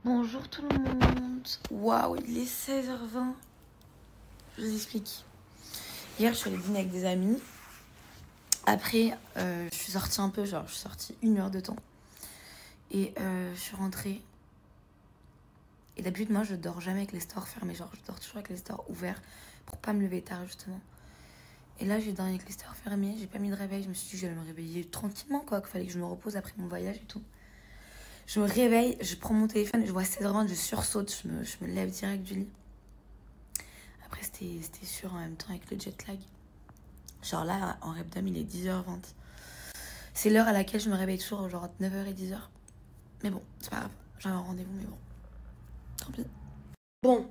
Bonjour tout le monde. Waouh, il est 16h20. Je vous explique. Hier, je suis allée dîner avec des amis. Après, je suis sortie un peu, je suis sortie 1 heure de temps. Et je suis rentrée. Et d'habitude, moi, je dors jamais avec les stores fermés. Je dors toujours avec les stores ouverts pour pas me lever tard, justement. Et là, j'ai dormi avec les stores fermés. J'ai pas mis de réveil. Je me suis dit que j'allais me réveiller tranquillement, quoi. Qu'il fallait que je me repose après mon voyage et tout. Je me réveille, je prends mon téléphone, je vois 16h20, je sursaute, je me lève direct du lit. Après, c'était sûr en même temps avec le jet lag. Genre là, en Repdom, il est 10h20. C'est l'heure à laquelle je me réveille toujours, genre entre 9h et 10h. Mais bon, c'est pas grave, j'avais un rendez-vous, mais bon, tant pis. Bon,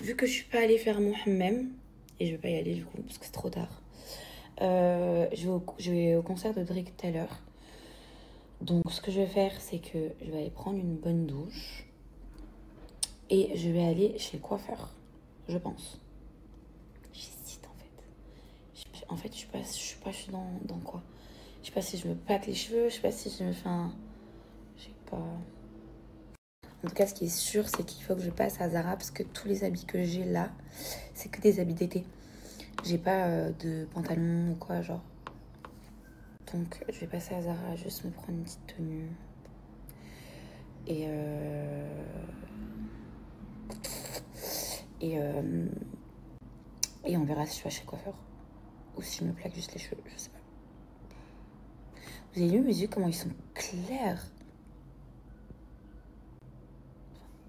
vu que je suis pas allée faire mon hammam, et je vais pas y aller du coup, parce que c'est trop tard, je vais au concert de Drake tout à l'heure. Donc ce que je vais faire, c'est que je vais aller prendre une bonne douche. Et je vais aller chez le coiffeur, je pense. J'hésite en fait. En fait, je suis pas dans quoi. Je sais pas si je me pâte les cheveux, je sais pas si je me fais un... Je sais pas. En tout cas, ce qui est sûr, c'est qu'il faut que je passe à Zara parce que tous les habits que j'ai là, c'est que des habits d'été. J'ai pas de pantalon ou quoi, genre. Donc, je vais passer à Zara, juste me prendre une petite tenue. Et on verra si je vais chez le coiffeur. Ou si je me plaque juste les cheveux, je sais pas. Vous avez vu mes yeux, comment ils sont clairs?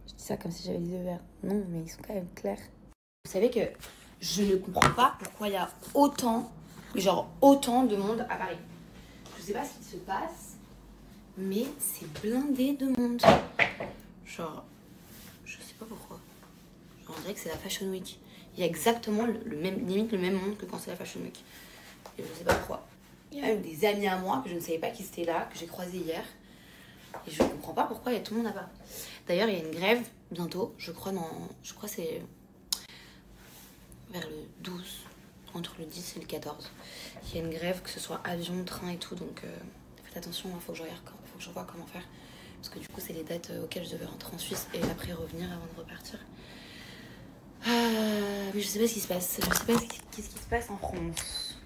Je dis ça comme si j'avais les yeux verts. Non, mais ils sont quand même clairs. Vous savez que je ne comprends pas pourquoi il y a autant de monde à Paris. Je sais pas ce qui se passe, mais c'est blindé de monde. Genre, je sais pas pourquoi. Genre, on dirait que c'est la Fashion Week. Il y a exactement limite le même monde que quand c'est la Fashion Week. Et je sais pas pourquoi. Il y a même des amis à moi que je ne savais pas qui étaient là, que j'ai croisés hier. Et je comprends pas pourquoi il y a tout le monde à Paris. D'ailleurs, il y a une grève bientôt, je crois c'est vers le 12, entre le 10 et le 14. Il y a une grève, que ce soit avion, train et tout, donc faites attention, il faut que je vois comment faire. Parce que du coup, c'est les dates auxquelles je devais rentrer en Suisse et après revenir avant de repartir. Mais je sais pas ce qui se passe, je sais pas qu'est-ce qui se passe en France.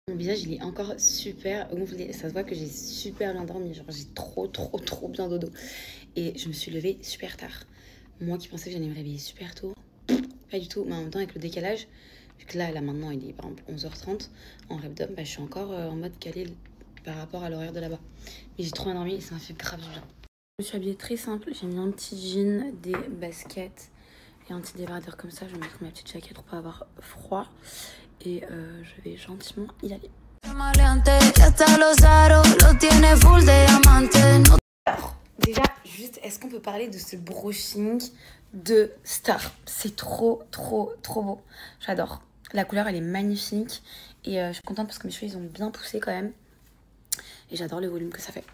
Mon visage, il est encore super gonflé. Ça se voit que j'ai super bien dormi. Genre, j'ai trop bien dodo. Et je me suis levée super tard. Moi qui pensais que j'allais me réveiller super tôt. Pas du tout. Mais en même temps, avec le décalage, vu que là maintenant, il est par exemple 11h30. En Repdom, je suis encore en mode calé par rapport à l'horaire de là-bas. Mais j'ai trop bien dormi et ça m'a fait grave du bien. Je me suis habillée très simple. J'ai mis un petit jean, des baskets et un petit débardeur comme ça. Je vais mettre ma petite jaquette pour pas avoir froid. Et je vais gentiment y aller. Alors, déjà, juste, est-ce qu'on peut parler de ce brushing de Star? C'est trop beau. J'adore. La couleur, elle est magnifique. Et je suis contente parce que mes cheveux, ils ont bien poussé quand même. Et j'adore le volume que ça fait.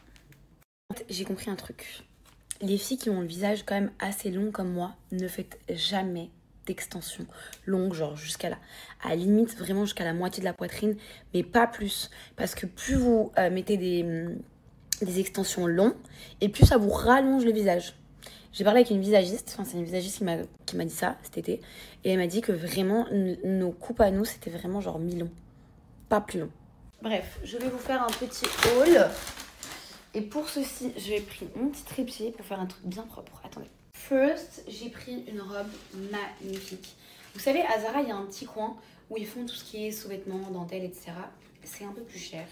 J'ai compris un truc. Les filles qui ont le visage quand même assez long comme moi, ne faites jamais d'extension longue, genre jusqu'à là. À la limite, vraiment jusqu'à la moitié de la poitrine, mais pas plus. Parce que plus vous mettez des extensions longues, et plus ça vous rallonge le visage. J'ai parlé avec une visagiste, enfin c'est une visagiste qui m'a dit ça cet été, et elle m'a dit que vraiment, nos coupes à nous, c'était vraiment genre mi-long, pas plus long. Bref, je vais vous faire un petit haul. Et pour ceci, j'ai pris mon petit trépied pour faire un truc bien propre. Attendez. First, j'ai pris une robe magnifique. Vous savez, à Zara, il y a un petit coin où ils font tout ce qui est sous-vêtements, dentelles, etc. C'est un peu plus cher.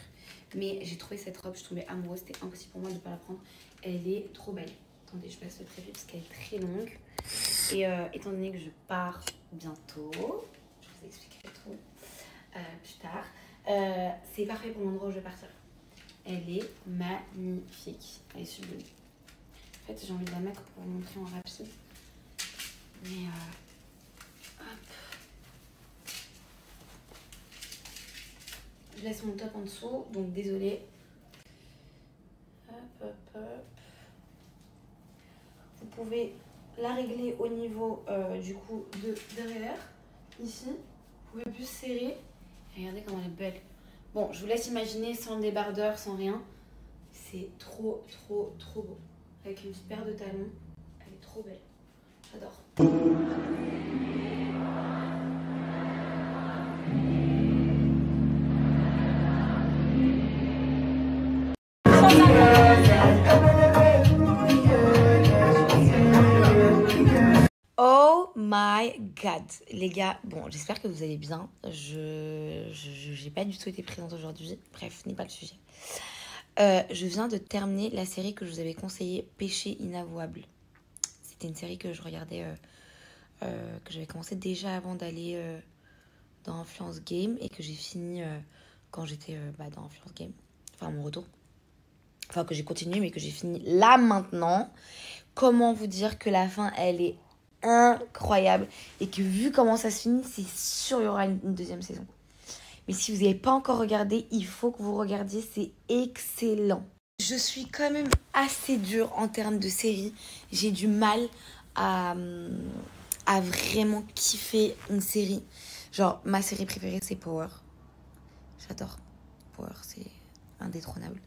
Mais j'ai trouvé cette robe, je tombais amoureuse. C'était impossible pour moi de ne pas la prendre. Elle est trop belle. Attendez, je passe le trépied parce qu'elle est très longue. Et étant donné que je pars bientôt, je vous expliquerai tout plus tard. C'est parfait pour l'endroit où je vais partir. Elle est magnifique. Elle est sublime. En fait, j'ai envie de la mettre pour vous montrer en rapide. Mais hop. Je laisse mon top en dessous, donc désolée. Hop. Vous pouvez la régler au niveau du coup de derrière. Ici, vous pouvez plus serrer. Et regardez comment elle est belle. Bon, je vous laisse imaginer sans le débardeur, sans rien. C'est trop beau. Avec une petite paire de talons. Elle trop belle. J'adore. Oh my god, les gars, bon, j'espère que vous allez bien. J'ai pas du tout été présente aujourd'hui. Bref, ce n'est pas le sujet. Je viens de terminer la série que je vous avais conseillée, Péché inavouable. C'était une série que je regardais, que j'avais commencé déjà avant d'aller dans Influence Game et que j'ai fini quand j'étais dans Influence Game. Enfin, mon retour. Enfin, que j'ai continué, mais que j'ai fini là maintenant. Comment vous dire que la fin, elle est incroyable et que vu comment ça se finit, c'est sûr il y aura une deuxième saison. Mais si vous n'avez pas encore regardé, il faut que vous regardiez, c'est excellent. Je suis quand même assez dure en termes de série. J'ai du mal à vraiment kiffer une série. Genre, ma série préférée, c'est Power. J'adore. Power, c'est indétrônable.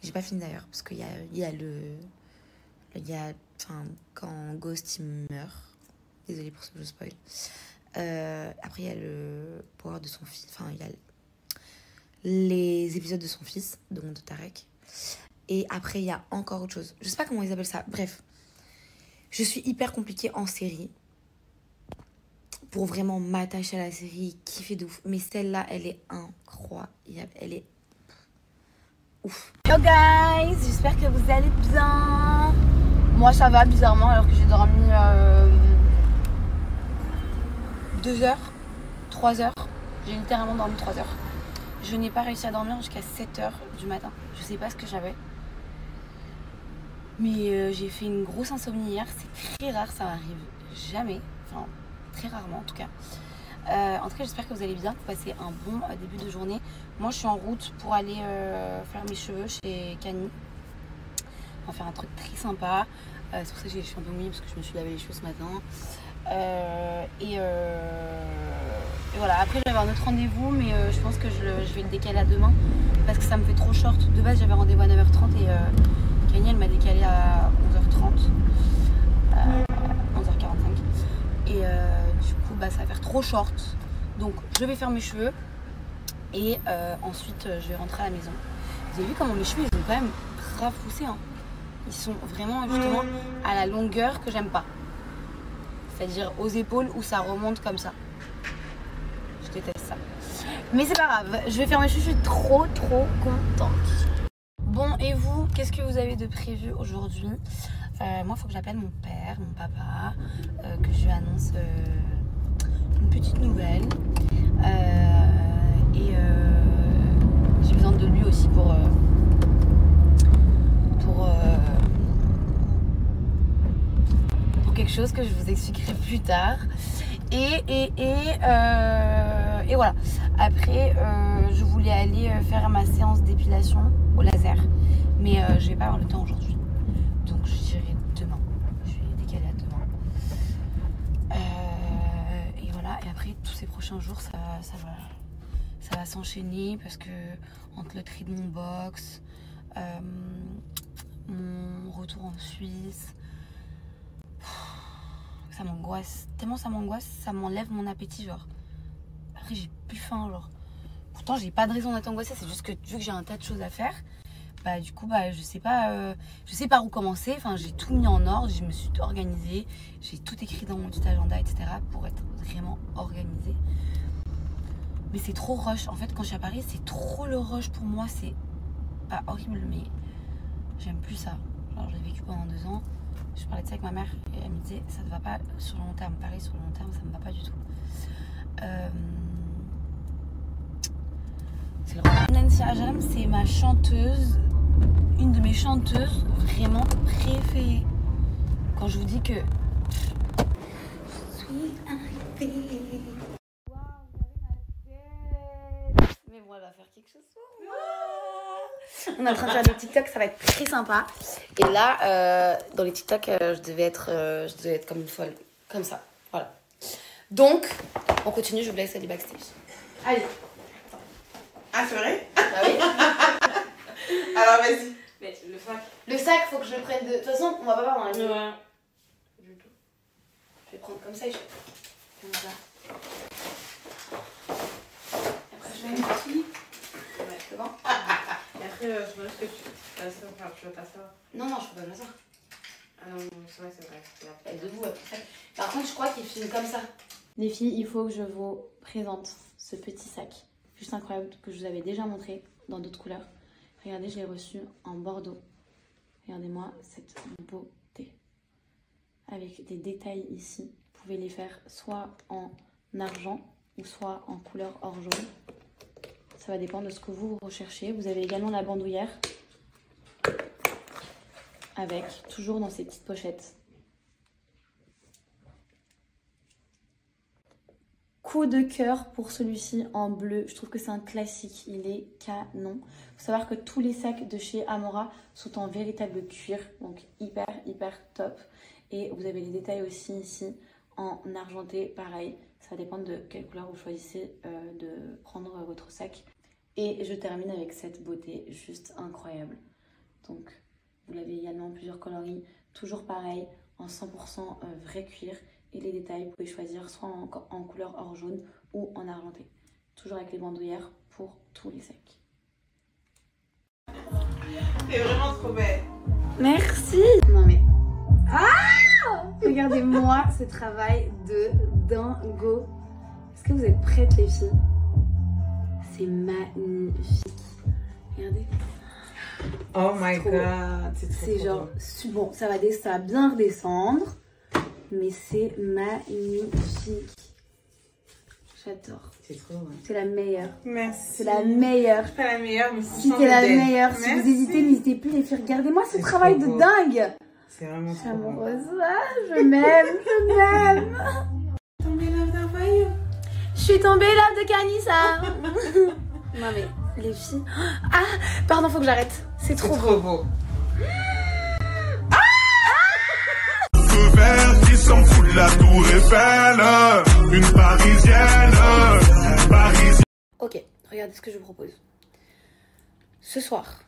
J'ai pas fini d'ailleurs, parce qu'il y a quand Ghost il meurt. Désolée pour ce que je spoil. Après, il y a le Power de son fils. Enfin, il y a les épisodes de son fils, donc de Tarek. Et après, il y a encore autre chose. Je sais pas comment ils appellent ça. Bref. Je suis hyper compliquée en série. Pour vraiment m'attacher à la série, kiffer de ouf. Mais celle-là, elle est incroyable. Elle est ouf. Yo guys, j'espère que vous allez bien. Moi, ça va bizarrement alors que j'ai dormi 2 heures, 3 heures. J'ai littéralement dormi 3 heures. Je n'ai pas réussi à dormir jusqu'à 7 heures du matin. Je sais pas ce que j'avais. Mais j'ai fait une grosse insomnie hier. C'est très rare, ça m'arrive jamais. Enfin, très rarement en tout cas. En tout cas, j'espère que vous allez bien, que vous passez un bon début de journée. Moi, je suis en route pour aller faire mes cheveux chez Kani. On va faire un truc très sympa. C'est pour ça que j'ai les cheveux un peu mouillés parce que je me suis lavé les cheveux ce matin. Et voilà, après j'avais un autre rendez-vous, mais je pense que je vais le décaler à demain parce que ça me fait trop short. De base, j'avais rendez-vous à 9h30 et Kani elle m'a décalé à 11h30, 11h45. Et du coup, ça va faire trop short. Donc, je vais faire mes cheveux et ensuite je vais rentrer à la maison. Vous avez vu comment mes cheveux ils ont quand même grave poussé, hein. Ils sont vraiment justement à la longueur que j'aime pas. C'est-à-dire aux épaules où ça remonte comme ça. Je déteste ça. Mais c'est pas grave, je vais faire mes cheveux, je suis trop contente. Bon, et vous, qu'est-ce que vous avez de prévu aujourd'hui? Moi, il faut que j'appelle mon père, mon papa, que je lui annonce une petite nouvelle. Et j'ai besoin de lui aussi pour quelque chose que je vous expliquerai plus tard. Et voilà. Après, je voulais aller faire ma séance d'épilation au laser. Mais je vais pas avoir le temps aujourd'hui. Donc j'irai demain. Je vais décaler à demain. Et voilà. Et après, tous ces prochains jours, ça va s'enchaîner parce que entre le tri de mon box, mon retour en Suisse, ça m'angoisse. Tellement ça m'angoisse, ça m'enlève mon appétit, genre. Après, j'ai plus faim, genre. Pourtant, j'ai pas de raison d'être angoissée, c'est juste que vu que j'ai un tas de choses à faire, du coup, je sais pas par où commencer. Enfin, j'ai tout mis en ordre, je me suis organisée, j'ai tout écrit dans mon petit agenda, etc. pour être vraiment organisée. Mais c'est trop rush. En fait, quand je suis à Paris, c'est trop le rush pour moi. C'est pas horrible, mais j'aime plus ça. Genre, je l'ai vécu pendant 2 ans. Je parlais de ça avec ma mère et elle me disait ça ne va pas sur le long terme. Pareil, sur le long terme, ça ne me va pas du tout. C'est le Nancy Ajram, c'est ma chanteuse, une de mes chanteuses vraiment préférées. Quand je vous dis que je suis arrivée. Mais bon, elle va faire quelque chose pour moi. On est en train de faire des TikTok, ça va être très sympa. Et là, dans les TikTok, je devais être comme une folle. Comme ça, voilà. Donc, on continue, je vous laisse aller backstage. Allez. Ah, c'est vrai? Bah oui. Alors, vas-y. Mais le sac, faut que je le prenne de... De toute façon, on va pas voir dans la vidéo. Ouais. Je vais prendre comme ça et je fais comme ça. Et après, je fais une petite. Ouais, c'est bon. Et après, je me laisse que tu vas t'asseoir. Non, non, je peux pas m'asseoir. Ah non, c'est vrai. Elle est debout après. Par contre, je crois qu'il filme comme ça. Les filles, il faut que je vous présente ce petit sac. Juste incroyable que je vous avais déjà montré dans d'autres couleurs. Regardez, je l'ai reçu en bordeaux. Regardez-moi cette beauté. Avec des détails ici. Vous pouvez les faire soit en argent ou soit en couleur or jaune. Ça va dépendre de ce que vous recherchez. Vous avez également la bandoulière. Avec, toujours dans ces petites pochettes. Coup de cœur pour celui-ci en bleu. Je trouve que c'est un classique. Il est canon. Il faut savoir que tous les sacs de chez Amora sont en véritable cuir. Donc hyper top. Et vous avez les détails aussi ici en argenté. Pareil, ça va dépendre de quelle couleur vous choisissez de prendre votre sac. Et je termine avec cette beauté juste incroyable. Donc vous l'avez également en plusieurs coloris. Toujours pareil, en 100% vrai cuir. Et les détails, vous pouvez choisir soit en couleur or jaune ou en argenté. Toujours avec les bandoulières pour tous les sacs. C'est vraiment trop belle. Merci. Non mais... Ah, regardez-moi ce travail de dingo. Est-ce que vous êtes prêtes les filles? C'est magnifique. Regardez. Oh my god. C'est genre... Bon, ça va bien redescendre. Mais c'est magnifique. J'adore. C'est trop bien. C'est la meilleure. Merci. C'est la meilleure. Je suis pas la meilleure, mais Si t'es la meilleure, si vous hésitez, n'hésitez plus les filles. Regardez-moi ce travail de dingue. C'est vraiment Je suis trop beau. amoureuse. Ah, je m'aime. Tombée love d'un voyou. Je suis tombée love de Canissa. Non mais, les filles... Ah, pardon, faut que j'arrête. C'est trop beau. Qui s'en fout de la tour Eiffel, une parisienne. Ok, regardez ce que je vous propose. Ce soir,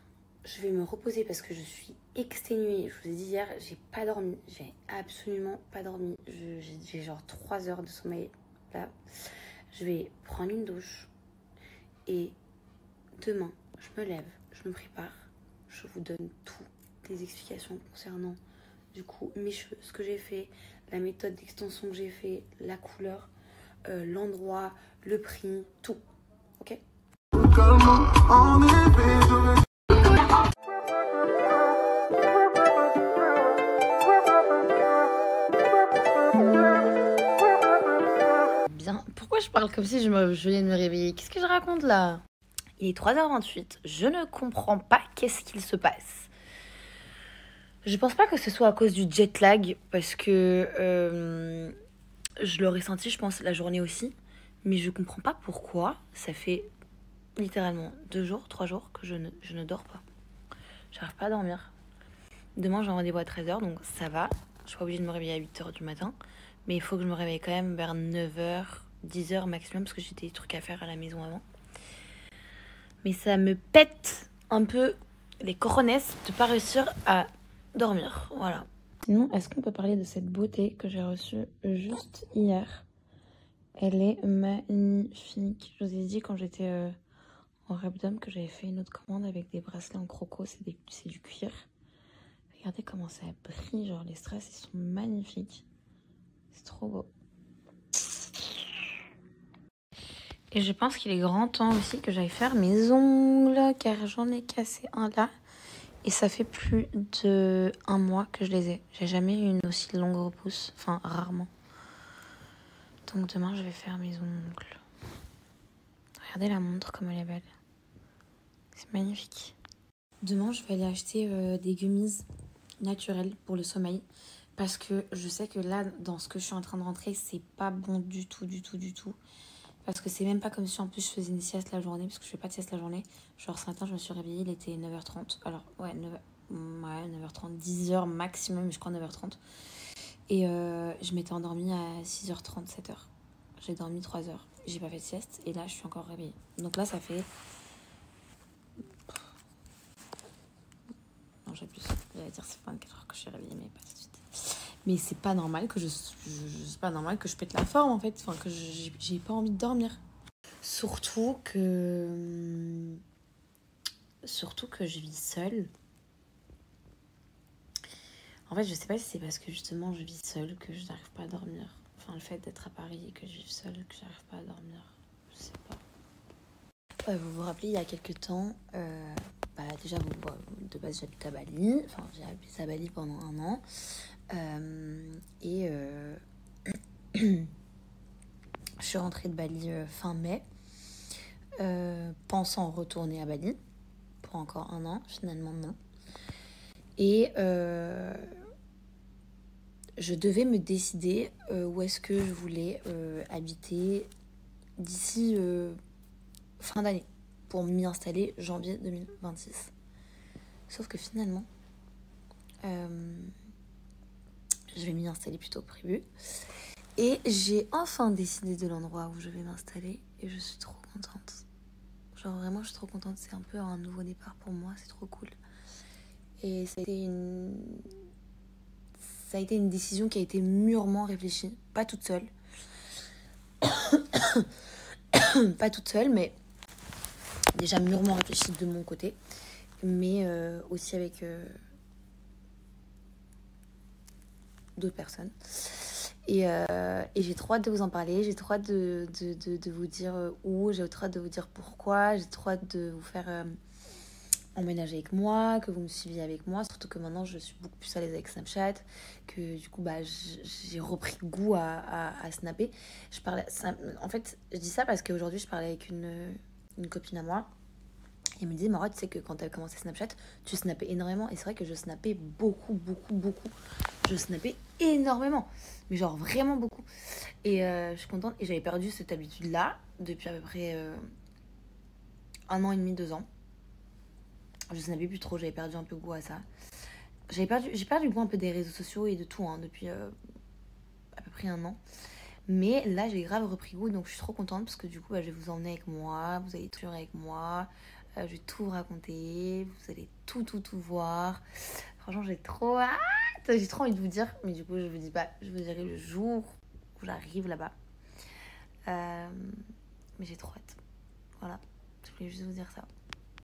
je vais me reposer parce que je suis exténuée. Je vous ai dit hier, j'ai pas dormi. J'ai absolument pas dormi. J'ai genre 3 heures de sommeil là. Je vais prendre une douche. Et demain, je me lève, je me prépare. Je vous donne toutes les explications concernant du coup mes cheveux, ce que j'ai fait, la méthode d'extension que j'ai fait, la couleur, l'endroit, le prix, tout. Ok? Bien, pourquoi je parle comme si je venais de me réveiller? Qu'est-ce que je raconte là? Il est 3h28, je ne comprends pas qu'est-ce qu'il se passe. Je pense pas que ce soit à cause du jet lag, parce que je l'aurais senti, je pense, la journée aussi. Mais je comprends pas pourquoi. Ça fait littéralement 2 jours, 3 jours que je ne dors pas. J'arrive pas à dormir. Demain, j'ai un rendez-vous à 13h, donc ça va. Je suis pas obligée de me réveiller à 8h du matin. Mais il faut que je me réveille quand même vers 9h, 10h maximum, parce que j'ai des trucs à faire à la maison avant. Mais ça me pète un peu les cojones de pas réussir à dormir, voilà. Sinon, est-ce qu'on peut parler de cette beauté que j'ai reçue juste hier? Elle est magnifique. Je vous ai dit quand j'étais en Repdom que j'avais fait une autre commande avec des bracelets en croco, c'est du cuir. Regardez comment ça brille, genre les strass ils sont magnifiques. C'est trop beau. Et je pense qu'il est grand temps aussi que j'aille faire mes ongles, car j'en ai cassé un là. Et ça fait plus de 1 mois que je les ai. J'ai jamais eu une aussi longue repousse. Enfin, rarement. Donc demain, je vais faire mes ongles. Regardez la montre comme elle est belle. C'est magnifique. Demain, je vais aller acheter des gummies naturelles pour le sommeil. Parce que je sais que là, dans ce que je suis en train de rentrer, c'est pas bon du tout. Parce que c'est même pas comme si en plus je faisais une sieste la journée, parce que je fais pas de sieste la journée. Genre ce matin je me suis réveillée, il était 9h30. Alors ouais, 9h30, 10h maximum, je crois 9h30. Et je m'étais endormie à 6h30, 7h. J'ai dormi 3 heures. J'ai pas fait de sieste et là je suis encore réveillée. Donc là ça fait... Non j'abuse, j'allais dire c'est 24 heures que je suis réveillée mais pas tout de suite. Mais c'est pas normal que c'est pas normal que je pète la forme en fait, enfin que j'ai pas envie de dormir. Surtout que je vis seule. En fait, je sais pas si c'est parce que justement je vis seule que je n'arrive pas à dormir. Enfin, le fait d'être à Paris et que je vive seule, que j'arrive pas à dormir. Je sais pas. Vous vous rappelez, il y a quelques temps, déjà, de base, j'habite à Bali. Enfin, j'ai habité à Bali pendant 1 an. Je suis rentrée de Bali fin mai, pensant retourner à Bali pour encore 1 an. Finalement, non. Et je devais me décider où est-ce que je voulais habiter d'ici fin d'année pour m'y installer janvier 2026. Sauf que finalement, je vais m'y installer plus tôt que prévu. Et j'ai enfin décidé de l'endroit où je vais m'installer et je suis trop contente. Genre vraiment, je suis trop contente. C'est un peu un nouveau départ pour moi, c'est trop cool. Et ça a été une décision qui a été mûrement réfléchie. Pas toute seule. Pas toute seule, mais déjà mûrement réfléchie de mon côté. Mais aussi avec d'autres personnes. Et j'ai trop hâte de vous en parler, j'ai trop hâte de vous dire où, j'ai trop hâte de vous dire pourquoi, j'ai trop hâte de vous faire emménager avec moi, que vous me suiviez avec moi, surtout que maintenant je suis beaucoup plus à l'aise avec Snapchat, que du coup j'ai repris goût à snapper. En fait, je dis ça parce qu'aujourd'hui je parlais avec une copine à moi. Et elle me disait, Maura, tu sais que quand tu as commencé Snapchat, tu snappais énormément. Et c'est vrai que je snappais beaucoup. Je snappais énormément. Mais genre vraiment beaucoup. Et je suis contente. Et j'avais perdu cette habitude-là depuis à peu près 1 an et demi, 2 ans. Je snappais plus trop, j'avais perdu un peu goût à ça. J'ai perdu goût un peu des réseaux sociaux et de tout depuis à peu près 1 an. Mais là, j'ai grave repris goût, donc je suis trop contente parce que du coup, je vais vous emmener avec moi, vous allez toujours avec moi. Je vais tout vous raconter, vous allez tout voir. Franchement, j'ai trop hâte, j'ai trop envie de vous dire, mais du coup, je vous dis pas, je vous dirai le jour où j'arrive là-bas. Mais j'ai trop hâte. Voilà, je voulais juste vous dire ça.